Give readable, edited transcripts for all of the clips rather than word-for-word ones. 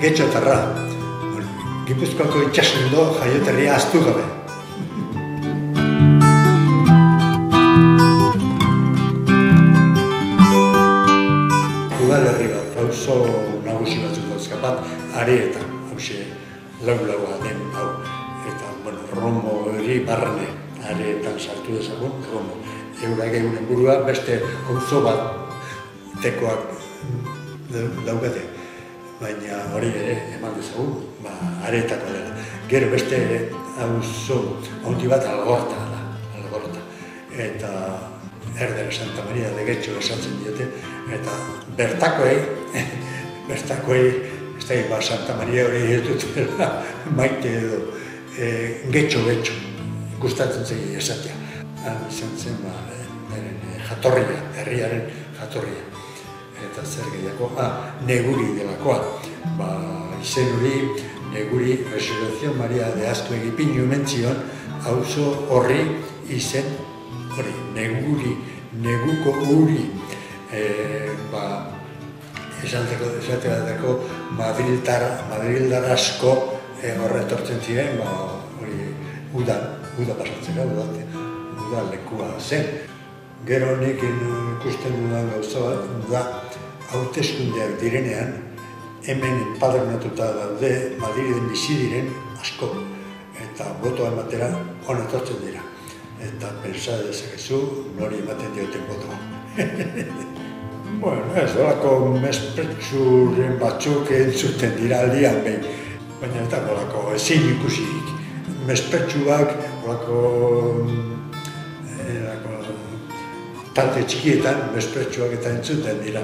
getxotarra. Gipuzkoako itxasundo jaioterria ahaztu gabe. Udalerri bat, auzo nagusi batzuk dauzkapat, Areetan, hauxe lau-laua den hau. Eta, Romo hori barrane, Areetan sartu dezagun, Romo. Eurak egunen burua beste auzo bat tekoak daukate. Baina hori ere eman dezagun, Areetako dela. Gero beste auzo handi bat Algorta da, Algorta. Eta Erdera Santa Maria de Getxo esatzen diote, eta bertakoei, ez da Santa Maria hori ez dutela maite edo getxo, gustatzen zegi esatea. Han izan zen, jatorria, herriaren jatorria. Eta zer gehiago, Neguri delakoa. Izen hori, Neguri, Resurrección Maria de Aztu egipinu mentzion, auzo horri izen hori, Neguri, Neguko uri, esateatako Madrildar asko horretortzen ziren, hori uda pasatzera, uda lekua zen. Gero nik ikusten dudan gauza bat, da hauteskundeak direnean, hemen enpadronatuta daude Madriden bizi diren asko, eta botoa ematera honetortzen dira. Eta pensa dezakezu nori ematen dioten botoa. Ez dolako mespretsuren batzuk entzuten dira aldian behin, baina eta dolako ezin ikusirik. Mespretsuak dolako tarte txikietan mespretsuak eta entzuten dira.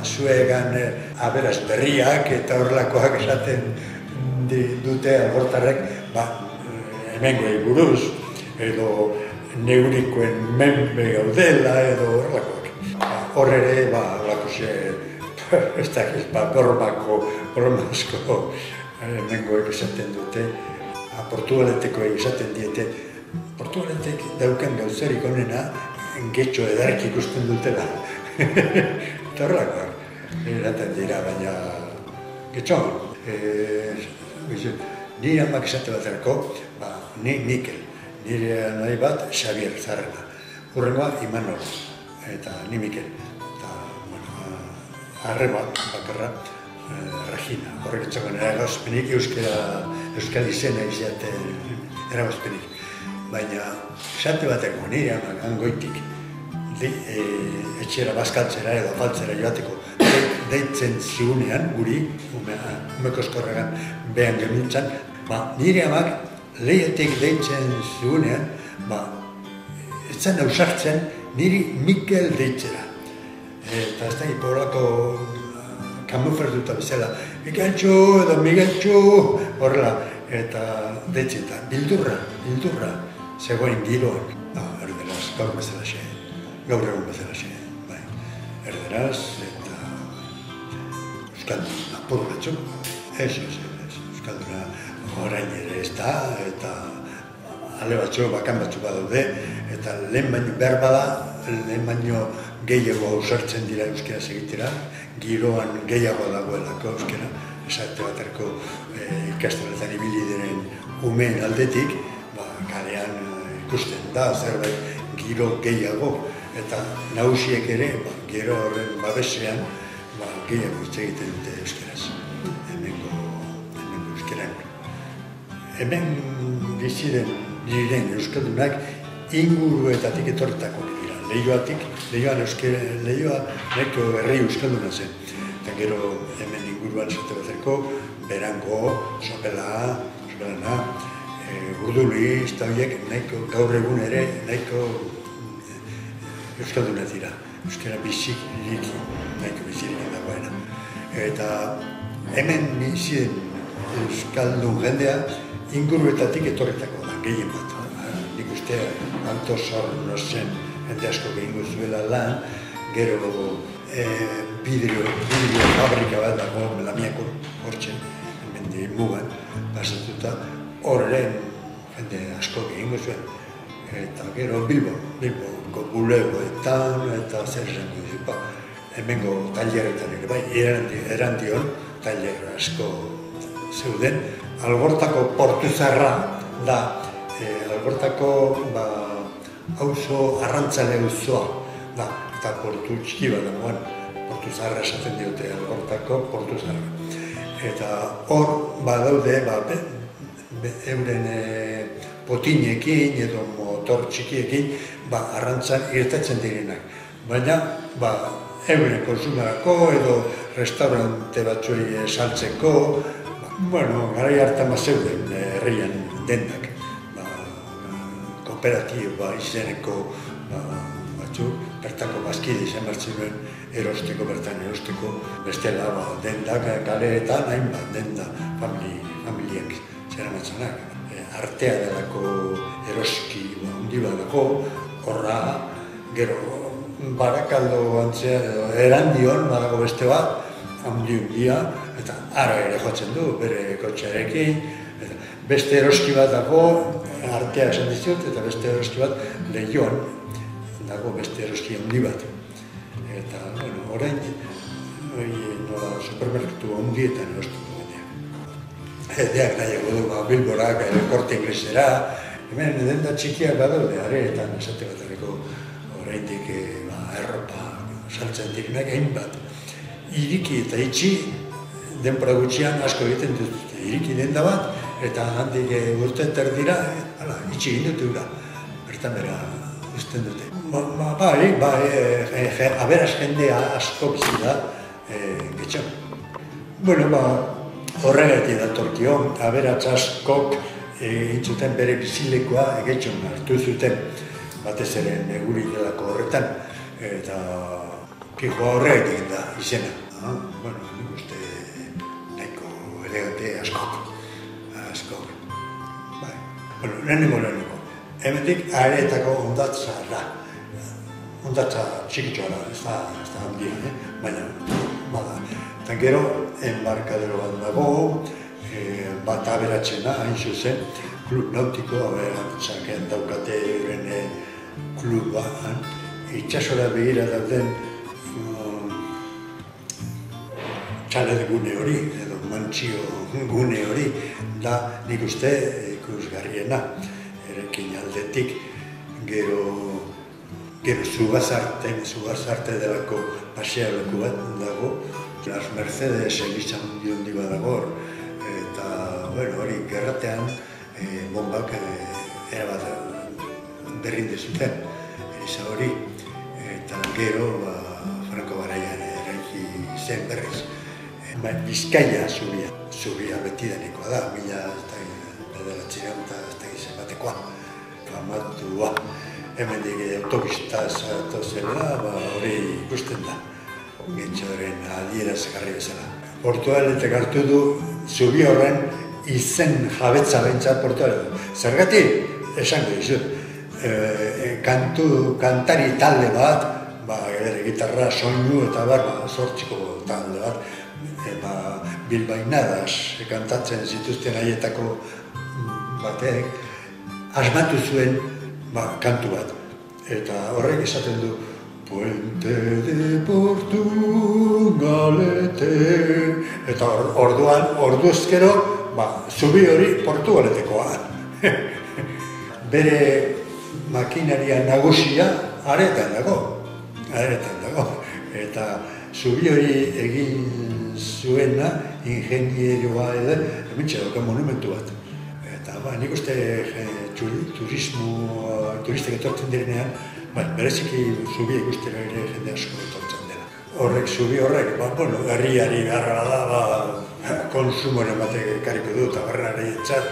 Zuegan aberaz berriak eta horrelakoak esaten dute Algortarrek hemengoei buruz, edo Negurikoen menpe gaudela edo horrelakoak. Hor ere, bromazko hemengoek esaten dute, Portugaletekoek esaten diete, Portugaletek daukan gauzarik onena getxo edarki ikusten dutela. Eta horrelakoak, eraten dira, baina getxoan. Nire amak esate baterako, ni Mikel. Nire nahi bat, Xavier Zarrena. Hurrengoa, Imanol, eta ni Mikel. Eta, arreba bakarra, Regina. Horrek etxagoen eragozpenik, euskal izena izaten eragozpenik. Baina, esate bateko, nire amak angoitik, etxera bazkaltzera edo faltzera joateko, deitzen zigunean, guri, umekoskorregan behan gemintzan, nire amak, lehiatik deitzen zugunean, ez zen ausartzen niri Mikel deitzera. Eta ez da hiporako kamuflerduta bezala, Mikeltxo edo Mikeltxo, horrela, eta deitzen eta bildurra, zegoen giroan, erderaz, gaur bezalaxe, gaur egun bezalaxe, erderaz, eta euskaldun apur batzuk, euskalduna orain ere ez da, eta ale batzuk, bakan batzuk badaude, eta lehen baino behar bada, lehen baino gehiago ausartzen dira euskaraz egitera, giroan gehiago dagoelako euskara, esate baterko ikastoletan ibili diren umeen aldetik, kalean ikusten da, zerbait giro gehiago, eta nagusiek ere, gero horren babesean, gehiago hitz egiten dute euskaraz, hemengo euskaran. Hemen biziren diren euskaldunak inguruetatik etorritako dira. Leioa neko herri euskalduna zen. Eta gero hemen inguruan esate batzeko, Berango, Sopelana, Urduli, eta horiek gaur egun ere nahiko euskalduna dira. Euskara bizirik nahiko bizirik dagoena. Eta hemen biziren euskaldun jendea inguruetatik etorritako da, gehien bat. Nik uste Alto Sorno zen jende asko gehingo zuela lan, gero bidrio fabrika bat dago Lamiako hortzen, hemen mugan, pasatuta, horren jende asko gehingo zuen. Eta gero Bilboko bulegoetan eta zer zengo dizu, hemengo taileretan ere bai, erandion tailer asko zeuden. Algortako portu zaharra da, Algortako auzo arrantzale auzoa da, eta portu txiki bat dagoen, portu zaharra esaten diote, Algortako portu zaharra. Eta hor badaude, euren potinekin edo motor txikiekin arrantzan irtetzen direnak. Baina euren konsumerako edo restaurante batzuei saltzeko, garai hartan zeuden herrian dendak. Kooperatiba izeneko batzuk, bertako bazkide izan bertzen erosteko, bertan erosteko, bestela dendak kaleetan hainbat denda familiak zeramatzanak. Artea delako eroski handi badako, horra, gero Barakaldo antzea edo Erandion badago beste bat, handia, eta ara ere jotzen du, bere kotxearekin. Beste eroski bat dago, artea esan dizut, eta beste eroski bat Leioan dago beste eroski handi bat. Eta, orain, supermerkatu handietan erostuko bateak. Edeak nahiago du, Bilborak, Korte Inglesera, hemen denda txikiak badaude, areetan esate baterako oraindik erropa saltzen direnak hainbat. Iriki eta itxi denbora gutxian asko egiten dut. Iriki denda bat, eta handik urte terdira, itxi egin dute ura. Bertan bera uzten dute. Aberaz jendea asko bizi da getxan. Horregatik datorkio, aberatz askok egin zuten bere bizilekoa getxon hartu zuten. Batez ere neguri delako horretan, eta pijoa horregatik da izena. Nik uste nahiko elegante askok. Lehenengo. Hemendik areetako ondatza da. Ondatza txikitxoa da, ez da handia, baina bada. Eta gero, enbarkadero bat dago, bat aberatzena, hain zuzen, klub nautiko, aberatzen daukate euren kluban, itxasora begira dauden txalet gune hori, edo mantxio gune hori, da nik uste ikusgarriena. Erekin aldetik, gero Zugazarte delako pasealeku bat dago, Las Mercedes elizan handi badago, eta hori gerratean bombak erabat berrinde zuten, eliza hori, eta gero Franco garaian eraiki zen berriz. Bizkaia zubia betidanekoa da, mila bederatzireun eta ez da gizien batekoa, famatua. Hemendik autobistaz zela, hori ikusten da, getxoren adierazgarri bezala. Portualetek hartu du, zubi horren izen jabetza behintzat Portualetek. Zergatik, esango dizut, kantari talde bat, gitarra, soinu eta zortziko talde bat, bilbainadas kantatzen zituzten haietako batek, asmatu zuen kantu bat. Eta horrek esaten du, Puente de Portugalete, eta orduzkero, zubi hori Portugaletekoa. Bere makinaria nagusia aretan dago. Eta zubi hori egin zuena, ingenierioa edo, hementxe dauka monumentu bat. Eta nik uste turistek etortzen direnean, bereziki zubi ikustera ere jende asko etortzen dela. Zubi horrek, herriari beharra da, konsumoren batek ekarriko du, tabernarientzat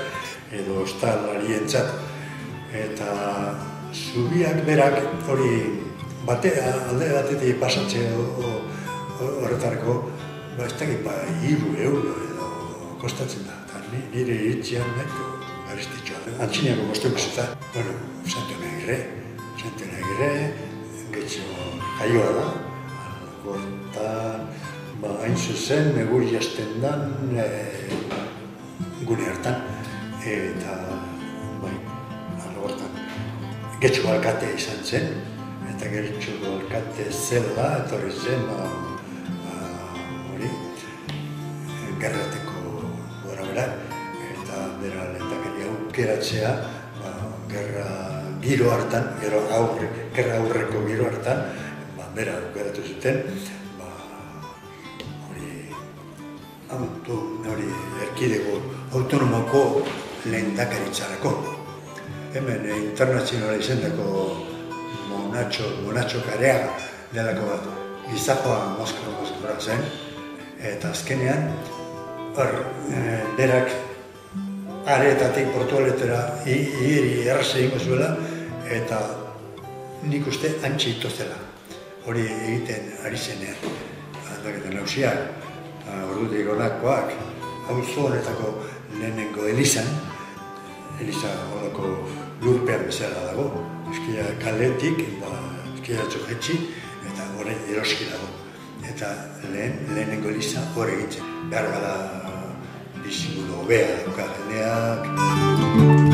edo ostalarientzat. Eta zubiak berak hori alde batetik pasatze horretarako, ez dakit 3 euro edo kostatzen da. Nire iritzian nahiko garestitxoa. Antxiniako bostuko Santo Negre, getxo jaioa da, Algortan, hain zuzen, neguri hasten dan gune hartan, eta Algortan. Getxo alkate izan zen, eta getxo alkate zela, etorri zen, hori, gerrateko errepikatzea, gerra giro hartan, gerra aurreko giro hartan, bera aukeratu zuten, hori erkidego autonomoko lehendakaritzarako. Hemen internazionala izendako Monatxo Kareaga delako bat gizakoa Moskora zen, eta azkenean berak areetatik Portugaletera hiri erraza egingo zuela, eta nik uste hantxe itozela. Hori egiten ari zenean. Aldaketa nagusiak, ordutik honakoak, auzo honetako lehenengo elizan, eliza horako lurpean bezala dago, eskia kaletik, eskia txojetxi, eta horre eroski dago. Eta lehenengo eliza hor egitzen. Behar bada bizimodu hobea dauka jendeak.